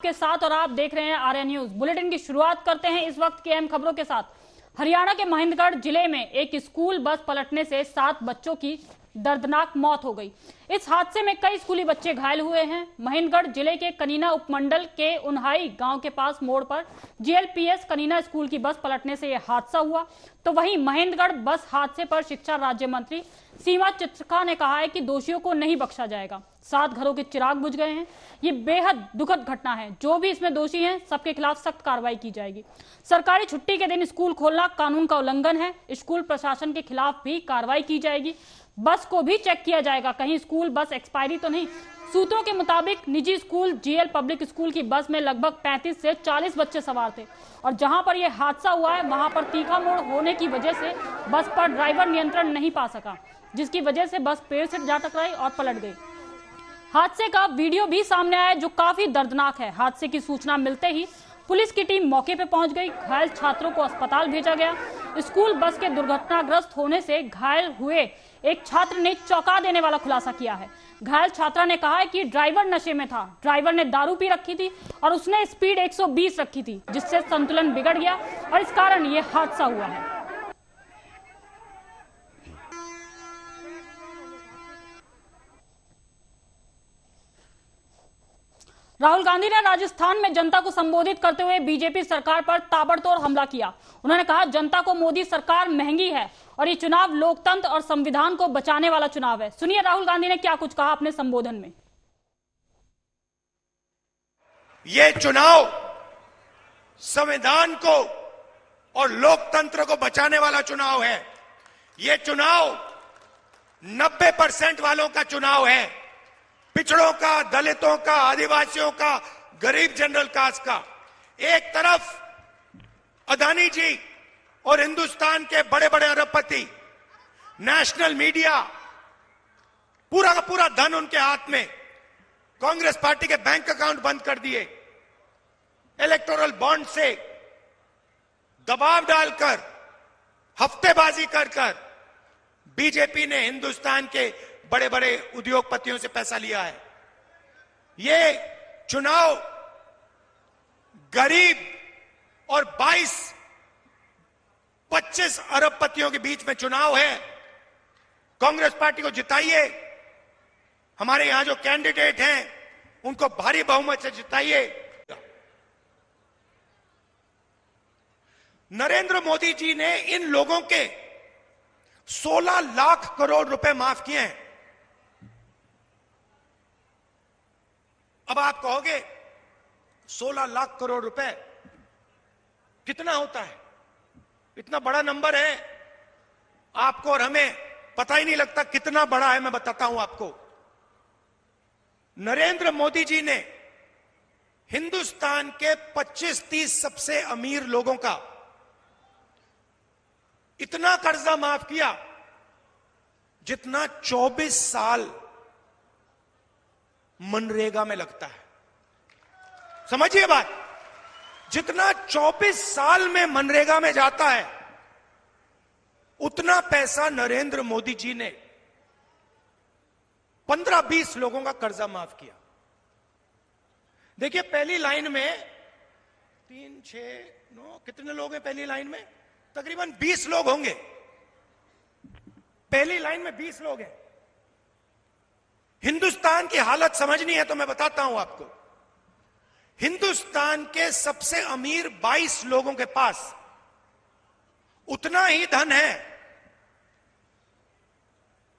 के साथ और आप देख रहे हैं आर्या न्यूज। बुलेटिन की शुरुआत करते हैं इस वक्त की अहम खबरों के साथ। हरियाणा के महेंद्रगढ़ जिले में एक स्कूल बस पलटने से 7 बच्चों की दर्दनाक मौत हो गई। इस हादसे में कई स्कूली बच्चे घायल हुए हैं। महेंद्रगढ़ जिले के कनीना उपमंडल के उन्हाई गांव के पास मोड़ पर जीएलपीएस कनीना स्कूल की बस पलटने से यह हादसा हुआ। तो वहीं महेंद्रगढ़ बस हादसे पर शिक्षा राज्य मंत्री सीमा चित्रका ने कहा है कि दोषियों को नहीं बख्शा जाएगा। 7 घरों के चिराग बुझ गए हैं। ये बेहद दुखद घटना है। जो भी इसमें दोषी हैं सबके खिलाफ सख्त कार्रवाई की जाएगी। सरकारी छुट्टी के दिन स्कूल खोलना कानून का उल्लंघन है। स्कूल प्रशासन के खिलाफ भी कार्रवाई की जाएगी। बस को भी चेक किया जाएगा, कहीं स्कूल बस एक्सपायरी तो नहीं। सूत्रों के मुताबिक निजी स्कूल जीएल पब्लिक स्कूल की बस में लगभग 35 से 40 बच्चे सवार थे और जहां पर यह हादसा हुआ है वहां पर तीखा मोड़ होने की वजह से बस पर ड्राइवर नियंत्रण नहीं पा सका, जिसकी वजह से बस पेड़ से जा टकराई और पलट गई। हादसे का वीडियो भी सामने आया जो काफी दर्दनाक है। हादसे की सूचना मिलते ही पुलिस की टीम मौके पर पहुंच गई। घायल छात्रों को अस्पताल भेजा गया। स्कूल बस के दुर्घटनाग्रस्त होने से घायल हुए एक छात्र ने चौंका देने वाला खुलासा किया है। घायल छात्रा ने कहा है कि ड्राइवर नशे में था। ड्राइवर ने दारू पी रखी थी और उसने स्पीड 120 रखी थी, जिससे संतुलन बिगड़ गया और इस कारण यह हादसा हुआ है। राहुल गांधी ने राजस्थान में जनता को संबोधित करते हुए बीजेपी सरकार पर ताबड़तोड़ हमला किया। उन्होंने कहा जनता को मोदी सरकार महंगी है और ये चुनाव लोकतंत्र और संविधान को बचाने वाला चुनाव है। सुनिए राहुल गांधी ने क्या कुछ कहा अपने संबोधन में। ये चुनाव संविधान को और लोकतंत्र को बचाने वाला चुनाव है। ये चुनाव 90% वालों का चुनाव है। पिछड़ों का, दलितों का, आदिवासियों का, गरीब जनरल कास्ट का। एक तरफ अदानी जी और हिंदुस्तान के बड़े बड़े अरबपति, नेशनल मीडिया, पूरा का पूरा धन उनके हाथ में। कांग्रेस पार्टी के बैंक अकाउंट बंद कर दिए। इलेक्टोरल बॉन्ड से दबाव डालकर, हफ्तेबाजी कर बीजेपी ने हिंदुस्तान के बड़े बड़े उद्योगपतियों से पैसा लिया है। ये चुनाव गरीब और 22-25 अरबपतियों के बीच में चुनाव है। कांग्रेस पार्टी को जिताइए। हमारे यहां जो कैंडिडेट हैं उनको भारी बहुमत से जिताइए। नरेंद्र मोदी जी ने इन लोगों के 16 लाख करोड़ रुपए माफ किए हैं। अब आप कहोगे 16 लाख करोड़ रुपए कितना होता है? इतना बड़ा नंबर है, आपको और हमें पता ही नहीं लगता कितना बड़ा है। मैं बताता हूं आपको। नरेंद्र मोदी जी ने हिंदुस्तान के 25-30 सबसे अमीर लोगों का इतना कर्जा माफ किया जितना 24 साल मनरेगा में लगता है। समझिए बात, जितना 24 साल में मनरेगा में जाता है उतना पैसा नरेंद्र मोदी जी ने 15-20 लोगों का कर्जा माफ किया। देखिए पहली लाइन में 3, 6, 9 कितने लोग हैं पहली लाइन में? तकरीबन 20 लोग होंगे। पहली लाइन में 20 लोग हैं। हिंदुस्तान की हालत समझनी है तो मैं बताता हूं आपको। हिंदुस्तान के सबसे अमीर 22 लोगों के पास उतना ही धन है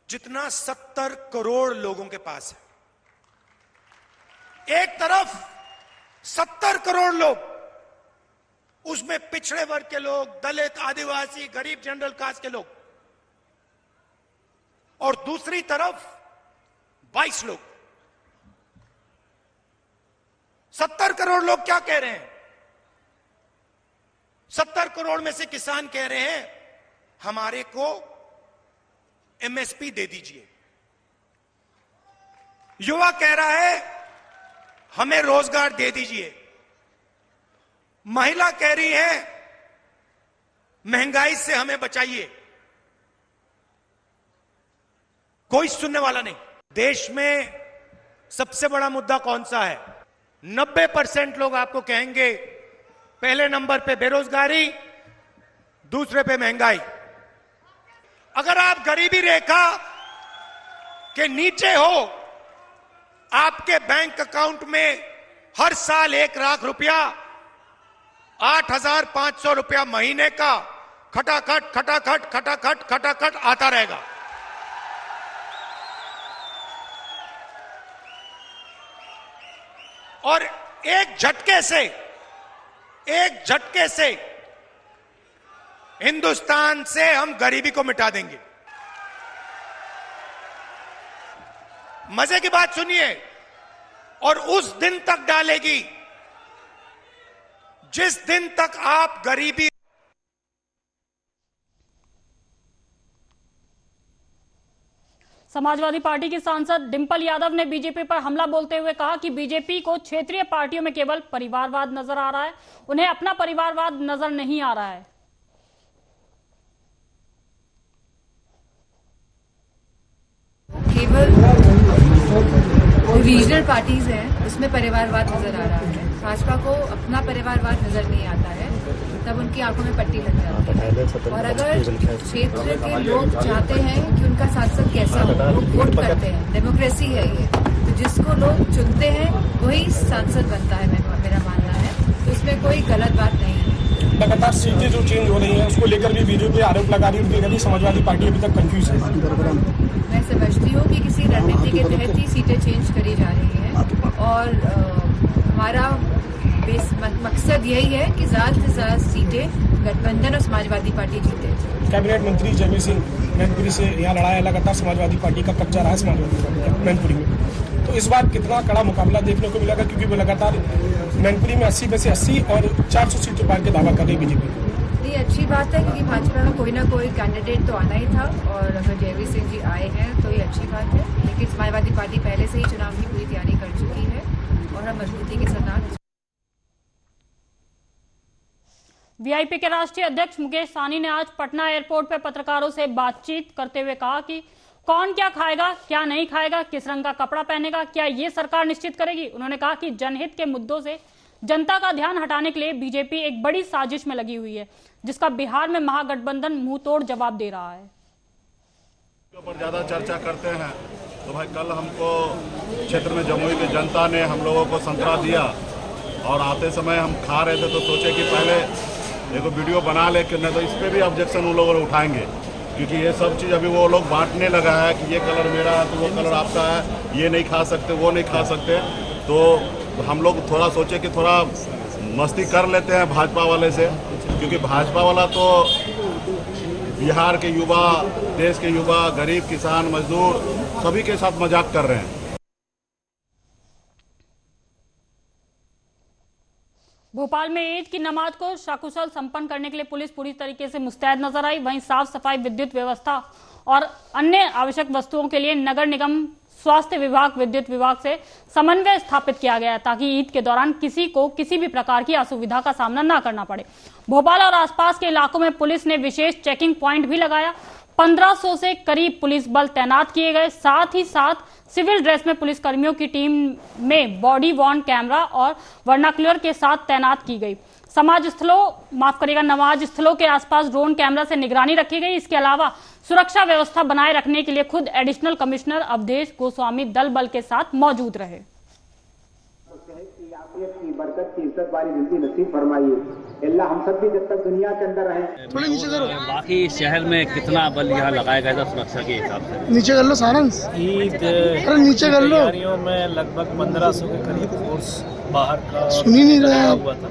जितना 70 करोड़ लोगों के पास है। एक तरफ 70 करोड़ लोग, उसमें पिछड़े वर्ग के लोग, दलित, आदिवासी, गरीब जनरल कास्ट के लोग, और दूसरी तरफ 22 लोग। 70 करोड़ लोग क्या कह रहे हैं? 70 करोड़ में से किसान कह रहे हैं हमारे को एमएसपी दे दीजिए। युवा कह रहा है हमें रोजगार दे दीजिए। महिला कह रही है महंगाई से हमें बचाइए। कोई सुनने वाला नहीं। देश में सबसे बड़ा मुद्दा कौन सा है? 90% लोग आपको कहेंगे पहले नंबर पे बेरोजगारी, दूसरे पे महंगाई। अगर आप गरीबी रेखा के नीचे हो, आपके बैंक अकाउंट में हर साल 1 लाख रुपया, 8,500 रुपया महीने का खटाखट खटाखट खटाखट खटाखट आता रहेगा। और एक झटके से हिंदुस्तान से हम गरीबी को मिटा देंगे। मजे की बात सुनिए, और उस दिन तक डालेगी जिस दिन तक आप गरीबी। समाजवादी पार्टी की सांसद डिंपल यादव ने बीजेपी पर हमला बोलते हुए कहा कि बीजेपी को क्षेत्रीय पार्टियों में केवल परिवारवाद नजर आ रहा है, उन्हें अपना परिवारवाद नजर नहीं आ रहा है। केवल रीजनल पार्टीज हैं उसमें परिवारवाद नजर आ रहा है। भाजपा को अपना परिवारवाद नजर नहीं आता है, तब उनकी आंखों में पट्टी लग जाती है। और अगर क्षेत्र के लोग चाहते हैं कि उनका सांसद कैसा हो, लोग वोट करते हैं, डेमोक्रेसी है ये, तो जिसको लोग चुनते हैं वही सांसद बनता है, मेरा मानना है। तो इसमें कोई गलत बात नहीं है। लगातार सीटें जो चेंज हो रही हैं उसको लेकर भी बीजेपी आरोप लगा रही है कि समाजवादी पार्टी अभी तक कंफ्यूज है। मैं समझती हूँ कि किसी रणनीति के तहत ही सीटें चेंज करी जा रही हैं, और हमारा मकसद यही है कि ज्यादा से ज्यादा सीटें गठबंधन और समाजवादी पार्टी जीते। कैबिनेट मंत्री जयवीर सिंह मैनपुरी से यहाँ लड़ा है, लगातार समाजवादी पार्टी का कब्जा रहा है समाजवादी पार्टी का मैनपुरी में। तो इस बार कितना कड़ा मुकाबला देखने को मिलेगा, क्योंकि वो लगातार मैनपुरी में 80 में से 80 और 400 सीटों पार के दावा कर रही बीजेपी। ये अच्छी बात है, क्योंकि भाजपा में कोई ना कोई कैंडिडेट तो आना ही था, और अगर जयवीर सिंह जी आए हैं तो ये अच्छी बात है। लेकिन समाजवादी पार्टी पहले से ही चुनाव की पूरी तैयारी कर चुकी है और हम मजबूती के साथ। वीआईपी के राष्ट्रीय अध्यक्ष मुकेश सहनी ने आज पटना एयरपोर्ट पर पत्रकारों से बातचीत करते हुए कहा कि कौन क्या खाएगा, क्या नहीं खाएगा, किस रंग का कपड़ा पहनेगा, क्या ये सरकार निश्चित करेगी। उन्होंने कहा कि जनहित के मुद्दों से जनता का ध्यान हटाने के लिए बीजेपी एक बड़ी साजिश में लगी हुई है, जिसका बिहार में महागठबंधन मुंहतोड़ जवाब दे रहा है। पर ज्यादा चर्चा करते हैं तो भाई, कल हमको क्षेत्र में जमुई की जनता ने हम लोगों को संतरा दिया, और आते समय हम खा रहे थे तो सोचे कि पहले देखो वीडियो बना ले, नहीं तो इस पे भी ऑब्जेक्शन उन लोगों ने उठाएंगे, क्योंकि ये सब चीज़ अभी वो लोग बांटने लगा है कि ये कलर मेरा है तो वो कलर आपका है, ये नहीं खा सकते, वो नहीं खा सकते। तो हम लोग थोड़ा सोचे कि थोड़ा मस्ती कर लेते हैं भाजपा वाले से, क्योंकि भाजपा वाला तो बिहार के युवा, देश के युवा, गरीब, किसान, मजदूर सभी के साथ मजाक कर रहे हैं। भोपाल में ईद की नमाज को सकुशल संपन्न करने के लिए पुलिस पूरी तरीके से मुस्तैद नजर आई। वहीं साफ सफाई, विद्युत व्यवस्था और अन्य आवश्यक वस्तुओं के लिए नगर निगम, स्वास्थ्य विभाग, विद्युत विभाग से समन्वय स्थापित किया गया है, ताकि ईद के दौरान किसी को किसी भी प्रकार की असुविधा का सामना न करना पड़े। भोपाल और आसपास के इलाकों में पुलिस ने विशेष चेकिंग प्वाइंट भी लगाया। 1500 से करीब पुलिस बल तैनात किए गए। साथ ही साथ सिविल ड्रेस में पुलिस कर्मियों की टीम में बॉडी वॉर्न कैमरा और वर्नाक्युलर के साथ तैनात की गई। नमाज स्थलों के आसपास ड्रोन कैमरा से निगरानी रखी गई। इसके अलावा सुरक्षा व्यवस्था बनाए रखने के लिए खुद एडिशनल कमिश्नर अवधेश गोस्वामी दल बल के साथ मौजूद रहे। की बरकत की इज्जत वाली जिंदगी नसीब फरमाइए अल्लाह, हम सब भी जब तक दुनिया के अंदर रहें। थोड़े नीचे करो। बाकी शहर में कितना बल यहाँ लगाया गया था सुरक्षा के हिसाब से? नीचे कर लो सारंस। ईद नीचे कर लो। तैयारियों में लगभग 1500 के करीब फोर्स बाहर का सुन ही नहीं रहा हुआ था।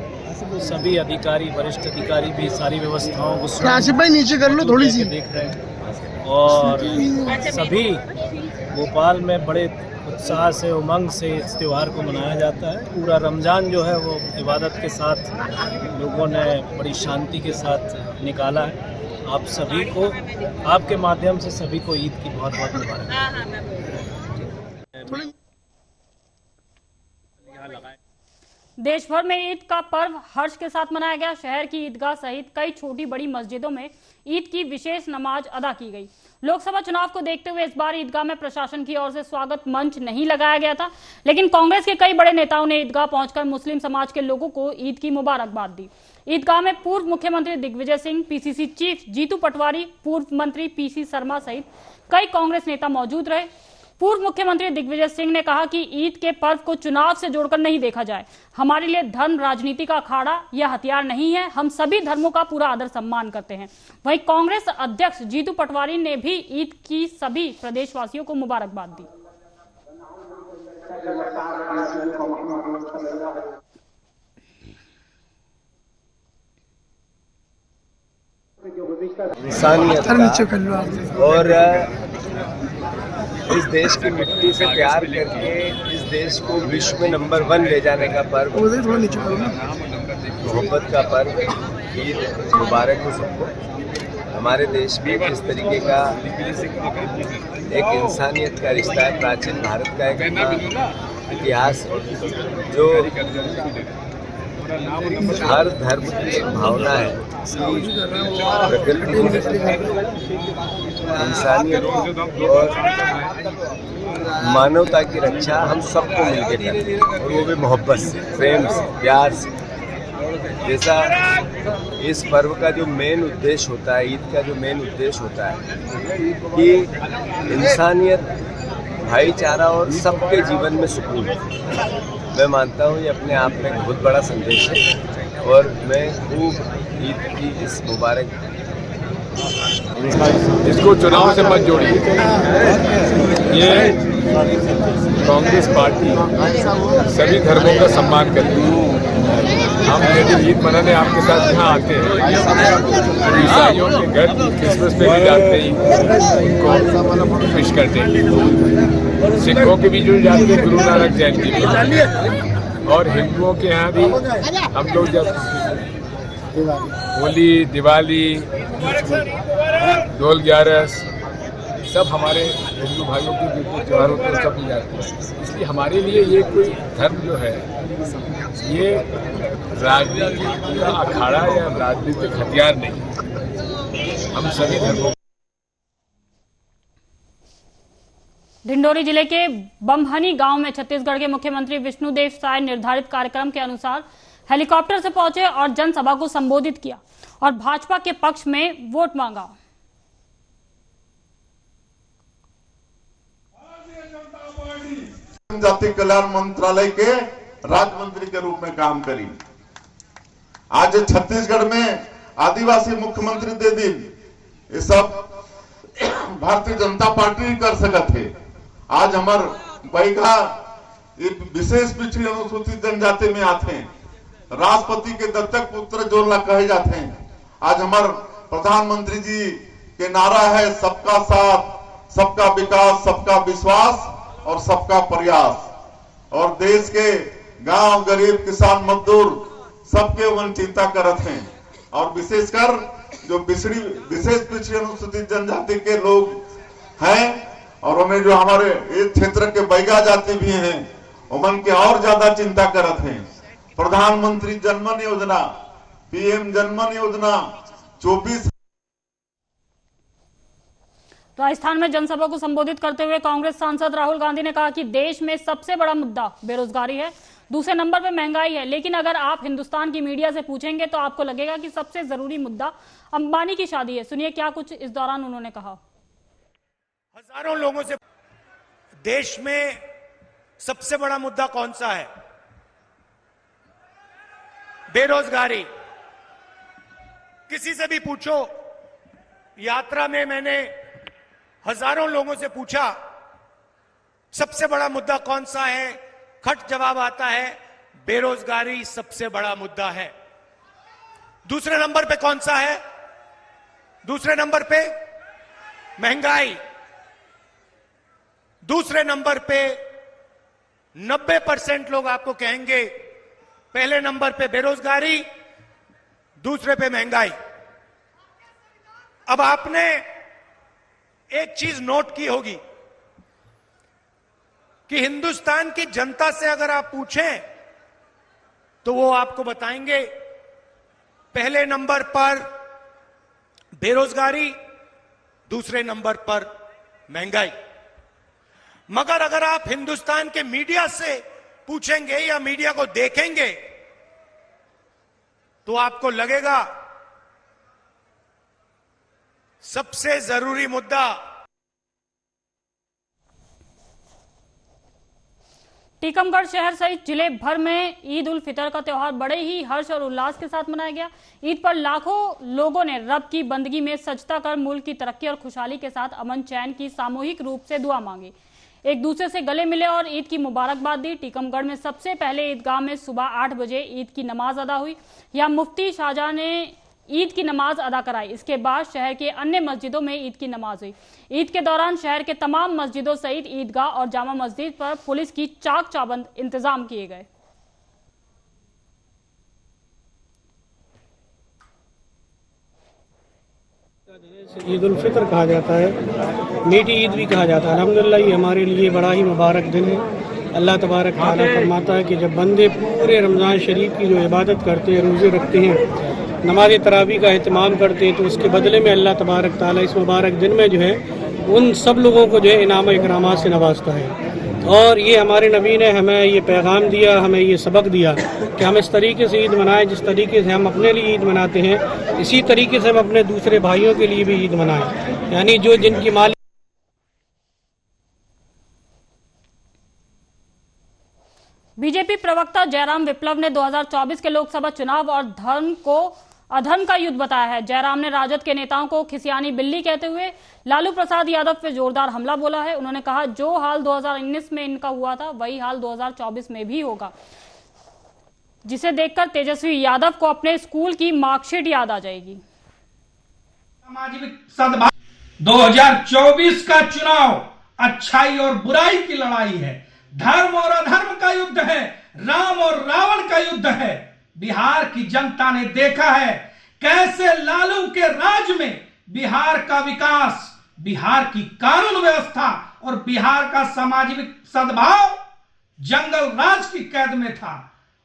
सभी अधिकारी, वरिष्ठ अधिकारी भी सारी व्यवस्थाओं को राशिद भाई नीचे कर लो थोड़ी सी। देख रहे हैं, और सभी भोपाल में बड़े उत्साह से, उमंग से इस त्यौहार को मनाया जाता है। पूरा रमज़ान जो है वो इबादत के साथ लोगों ने बड़ी शांति के साथ निकाला है। आप सभी को, आपके माध्यम से सभी को ईद की बहुत बहुत मुबारक। देश भर में ईद का पर्व हर्ष के साथ मनाया गया। शहर की ईदगाह सहित कई छोटी बड़ी मस्जिदों में ईद की विशेष नमाज अदा की गई। लोकसभा चुनाव को देखते हुए इस बार ईदगाह में प्रशासन की ओर से स्वागत मंच नहीं लगाया गया था, लेकिन कांग्रेस के कई बड़े नेताओं ने ईदगाह पहुंचकर मुस्लिम समाज के लोगों को ईद की मुबारकबाद दी। ईदगाह में पूर्व मुख्यमंत्री दिग्विजय सिंह, पीसीसी चीफ जीतू पटवारी, पूर्व मंत्री पीसी शर्मा सहित कई कांग्रेस नेता मौजूद रहे। पूर्व मुख्यमंत्री दिग्विजय सिंह ने कहा कि ईद के पर्व को चुनाव से जोड़कर नहीं देखा जाए। हमारे लिए धर्म राजनीति का अखाड़ा यह हथियार नहीं है। हम सभी धर्मों का पूरा आदर सम्मान करते हैं। वहीं कांग्रेस अध्यक्ष जीतू पटवारी ने भी ईद की सभी प्रदेशवासियों को मुबारकबाद दी। इंसानियत का और इस देश की मिट्टी से प्यार करके इस देश को विश्व में नंबर 1 ले जाने का पर्व, मोहब्बत का पर्व ईद मुबारक हो सबको। हमारे देश में इस तरीके का एक इंसानियत का रिश्ता है, प्राचीन भारत का एक इतिहास जो हर धर्म की एक भावना है, प्रकृति इंसानियत और मानवता की रक्षा हम सबको मिलकर करते हैं, और वो भी मोहब्बत से, प्रेम से, प्यार से। जैसा इस पर्व का जो मेन उद्देश्य होता है, ईद का जो मेन उद्देश्य होता है कि इंसानियत, भाईचारा और सबके जीवन में सुकून। मैं मानता हूँ ये अपने आप में बहुत बड़ा संदेश है और मैं खूब ईद की इस मुबारक इसको चुनाव से मत जोड़िए। ये कांग्रेस पार्टी सभी धर्मों का सम्मान करती है। हम यदि ईद मनाने आपके साथ यहाँ आते हैं तो ईसाइयों के घर क्रिसमस पे भी जाते ही उनको विश करते हैं। सिखों के भी जो जाते हैं गुरु नानक जयंती पे, और हिंदुओं के यहाँ भी हम लोग जब होली, दिवाली, डोल ग्यारस, सब हमारे हिंदू भाइयों के जो त्योहार होते हैं सब मिल जाते हैं। इसलिए हमारे लिए ये कोई धर्म जो है ये राजनीति का अखाड़ा या राजनीतिक हथियार नहीं। हम सभी धर्मों। ढिंडोरी जिले के बमहनी गांव में छत्तीसगढ़ के मुख्यमंत्री विष्णुदेव साय निर्धारित कार्यक्रम के अनुसार हेलीकॉप्टर से पहुंचे और जनसभा को संबोधित किया और भाजपा के पक्ष में वोट मांगा। जनजाति कल्याण मंत्रालय के राज्य मंत्री के रूप में काम करी। आज छत्तीसगढ़ में आदिवासी मुख्यमंत्री दे दिन ये सब भारतीय जनता पार्टी कर सकत है। आज हमार बैगा विशेष पिछड़ी अनुसूचित जनजाति में आते हैं, राष्ट्रपति के दत्तक पुत्र जो कहे जाते हैं। आज हमारे प्रधानमंत्री जी के नारा है सबका साथ, सबका विकास, सबका विश्वास और सबका प्रयास। और देश के गांव, गरीब, किसान, मजदूर सबके वन चिंता करत हैं। और विशेषकर जो विशेष पिछड़ी अनुसूचित जनजाति के लोग हैं और उन्हें जो हमारे इस क्षेत्र के बैगा जाति भी हैं, उमन के और ज्यादा चिंता करत हैं। प्रधानमंत्री जनमन योजना, पीएम जनमन योजना 24। राजस्थान में जनसभा को संबोधित करते हुए कांग्रेस सांसद राहुल गांधी ने कहा कि देश में सबसे बड़ा मुद्दा बेरोजगारी है, दूसरे नंबर पर महंगाई है। लेकिन अगर आप हिंदुस्तान की मीडिया से पूछेंगे तो आपको लगेगा कि सबसे जरूरी मुद्दा अंबानी की शादी है। सुनिए क्या कुछ इस दौरान उन्होंने कहा। हजारों लोगों से देश में सबसे बड़ा मुद्दा कौन सा है? बेरोजगारी। किसी से भी पूछो। यात्रा में मैंने हजारों लोगों से पूछा सबसे बड़ा मुद्दा कौन सा है, खट जवाब आता है बेरोजगारी सबसे बड़ा मुद्दा है। दूसरे नंबर पे कौन सा है? दूसरे नंबर पे महंगाई। दूसरे नंबर पे 90% लोग आपको कहेंगे पहले नंबर पे बेरोजगारी, दूसरे पे महंगाई। अब आपने एक चीज नोट की होगी कि हिंदुस्तान की जनता से अगर आप पूछें तो वो आपको बताएंगे पहले नंबर पर बेरोजगारी, दूसरे नंबर पर महंगाई। मगर अगर आप हिंदुस्तान के मीडिया से पूछेंगे या मीडिया को देखेंगे तो आपको लगेगा सबसे जरूरी मुद्दा टीकमगढ़ शहर सहित जिले भर में ईद उल फितर का त्यौहार बड़े ही हर्ष और उल्लास के साथ मनाया गया। ईद पर लाखों लोगों ने रब की बंदगी में सजदा कर मुल्क की तरक्की और खुशहाली के साथ अमन चैन की सामूहिक रूप से दुआ मांगी, एक दूसरे से गले मिले और ईद की मुबारकबाद दी। टीकमगढ़ में सबसे पहले ईदगाह में सुबह 8 बजे ईद की नमाज अदा हुई। यहां मुफ्ती शाहजहां ने ईद की नमाज अदा कराई। इसके बाद शहर के अन्य मस्जिदों में ईद की नमाज हुई। ईद के दौरान शहर के तमाम मस्जिदों सहित ईदगाह और जामा मस्जिद पर पुलिस की चाक चौबंद इंतजाम किए गए। ईद उल फितर कहा जाता है, मीठी ईद भी कहा जाता है। अल्हम्दुलिल्लाह ये हमारे लिए बड़ा ही मुबारक दिन है। अल्लाह तबारक तआला फरमाता है कि जब बंदे पूरे रमज़ान शरीफ की जो इबादत करते हैं, रोज़े रखते हैं, नमाज तरावी का एहतमाम करते हैं, तो उसके बदले में अल्लाह तबारक तआला इस मुबारक दिन में जो है उन सब लोगों को जो है इनाम इकरामात से नवाजता है। और ये हमारे नबी ने हमें ये पैगाम दिया, हमें ये सबक दिया कि हम इस तरीके से ईद मनाएं जिस तरीके से हम अपने लिए ईद मनाते हैं, इसी तरीके से हम अपने दूसरे भाइयों के लिए भी ईद मनाएं। यानी जो जिनकी माली बीजेपी प्रवक्ता जयराम विप्लव ने 2024 के लोकसभा चुनाव और धर्म को अधर्म का युद्ध बताया है। जयराम ने राजद के नेताओं को खिसियानी बिल्ली कहते हुए लालू प्रसाद यादव पे जोरदार हमला बोला है। उन्होंने कहा जो हाल 2019 में इनका हुआ था वही हाल 2024 में भी होगा, जिसे देखकर तेजस्वी यादव को अपने स्कूल की मार्कशीट याद आ जाएगी। सामाजिक सद्भाव 2024 का चुनाव अच्छाई और बुराई की लड़ाई है, धर्म और अधर्म का युद्ध है, राम और रावण का युद्ध है। बिहार की जनता ने देखा है कैसे लालू के राज में बिहार का विकास, बिहार की कानून व्यवस्था और बिहार का सामाजिक सद्भाव जंगल राज की कैद में था।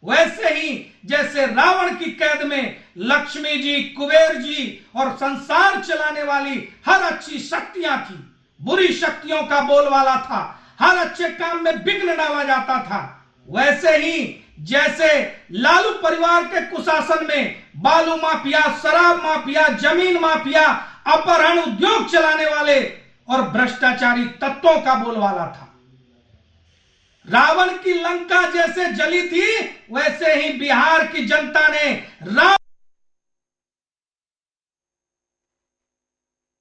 वैसे ही जैसे रावण की कैद में लक्ष्मी जी, कुबेर जी और संसार चलाने वाली हर अच्छी शक्तियां थी, बुरी शक्तियों का बोलवाला था, हर अच्छे काम में विघ्न डाला जाता था। वैसे ही जैसे लालू परिवार के कुशासन में बालू माफिया, शराब माफिया, जमीन माफिया, अपहरण, उद्योग चलाने वाले और भ्रष्टाचारी तत्वों का बोलवाला था। रावण की लंका जैसे जली थी, वैसे ही बिहार की जनता ने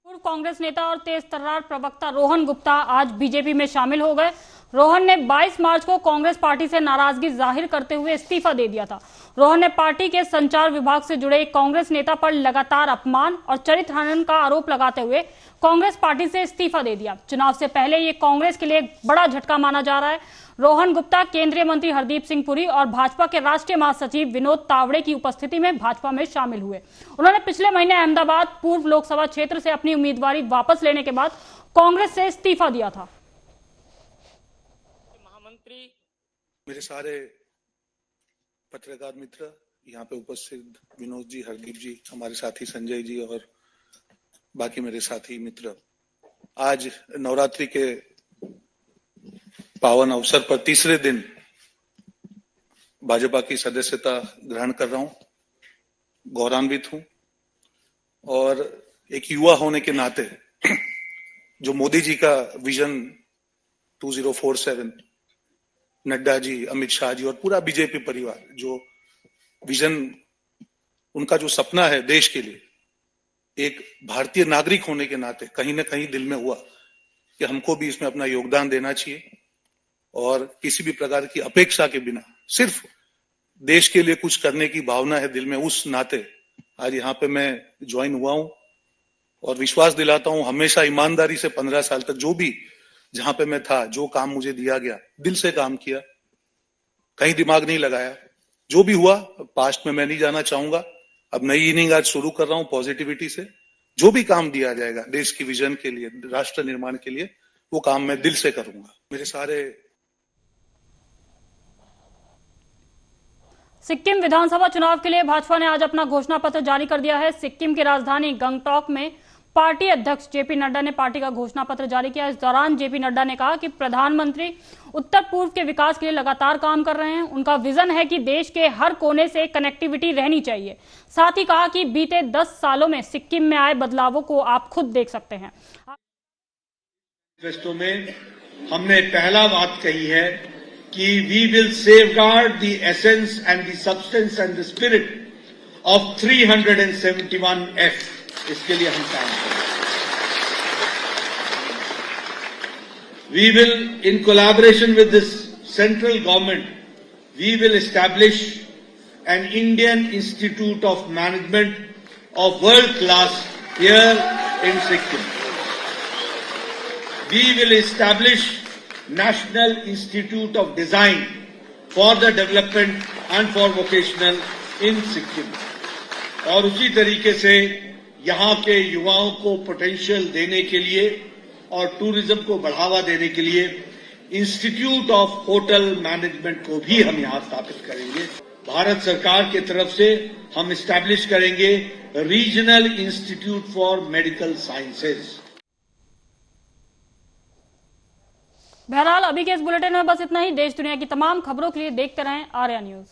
पूर्व कांग्रेस नेता और तेज तर्रार प्रवक्ता रोहन गुप्ता आज बीजेपी में शामिल हो गए। रोहन ने 22 मार्च को कांग्रेस पार्टी से नाराजगी जाहिर करते हुए इस्तीफा दे दिया था। रोहन ने पार्टी के संचार विभाग से जुड़े एक कांग्रेस नेता पर लगातार अपमान और चरित्र हनन का आरोप लगाते हुए कांग्रेस पार्टी से इस्तीफा दे दिया। चुनाव से पहले ये कांग्रेस के लिए एक बड़ा झटका माना जा रहा है। रोहन गुप्ता केंद्रीय मंत्री हरदीप सिंह पुरी और भाजपा के राष्ट्रीय महासचिव विनोद तावड़े की उपस्थिति में भाजपा में शामिल हुए। उन्होंने पिछले महीने अहमदाबाद पूर्व लोकसभा क्षेत्र से अपनी उम्मीदवारी वापस लेने के बाद कांग्रेस से इस्तीफा दिया था। मेरे सारे पत्रकार मित्र, यहाँ पे उपस्थित विनोद जी, हरदीप जी, हमारे साथी संजय जी और बाकी मेरे साथी मित्र, आज नवरात्रि के पावन अवसर पर तीसरे दिन भाजपा की सदस्यता ग्रहण कर रहा हूं। गौरवान्वित हूं और एक युवा होने के नाते जो मोदी जी का विजन 2047, नड्डा जी, अमित शाह जी और पूरा बीजेपी परिवार, जो विजन उनका जो सपना है देश के लिए, एक भारतीय नागरिक होने के नाते कहीं ना कहीं दिल में हुआ कि हमको भी इसमें अपना योगदान देना चाहिए और किसी भी प्रकार की अपेक्षा के बिना सिर्फ देश के लिए कुछ करने की भावना है दिल में। उस नाते आज यहाँ पे मैं ज्वाइन हुआ हूं और विश्वास दिलाता हूं हमेशा ईमानदारी से 15 साल तक जो भी जहां पे मैं था, जो काम मुझे दिया गया, दिल से काम किया, कहीं दिमाग नहीं लगाया। जो भी हुआ पास्ट में मैं नहीं जाना चाहूंगा। अब नई इनिंग आज शुरू कर रहा हूं पॉजिटिविटी से। जो भी काम दिया जाएगा देश की विजन के लिए, राष्ट्र निर्माण के लिए, वो काम मैं दिल से करूंगा। मेरे सारे सिक्किम विधानसभा चुनाव के लिए भाजपा ने आज अपना घोषणा पत्र जारी कर दिया है। सिक्किम की राजधानी गंगटोक में पार्टी अध्यक्ष जेपी नड्डा ने पार्टी का घोषणा पत्र जारी किया। इस दौरान जेपी नड्डा ने कहा कि प्रधानमंत्री उत्तर पूर्व के विकास के लिए लगातार काम कर रहे हैं। उनका विजन है कि देश के हर कोने से कनेक्टिविटी रहनी चाहिए। साथ ही कहा कि बीते 10 सालों में सिक्किम में आए बदलावों को आप खुद देख सकते हैं। मैनिफेस्टो में हमने पहला बात कही है कि we will safeguard the essence and the substance and the spirit of 371F। इसके लिए हम काम करेंगे। We will, in collaboration with this central government, we will establish an Indian institute of management of world class here in Sikkim. We will establish National Institute of Design for the development and for vocational in Sikkim। और उसी तरीके से यहाँ के युवाओं को potential देने के लिए और टूरिज्म को बढ़ावा देने के लिए इंस्टीट्यूट ऑफ होटल मैनेजमेंट को भी हम यहाँ स्थापित करेंगे। भारत सरकार की तरफ से हम एस्टैब्लिश करेंगे regional institute for medical sciences. बहरहाल अभी के इस बुलेटिन में बस इतना ही। देश दुनिया की तमाम खबरों के लिए देखते रहें आर्या न्यूज।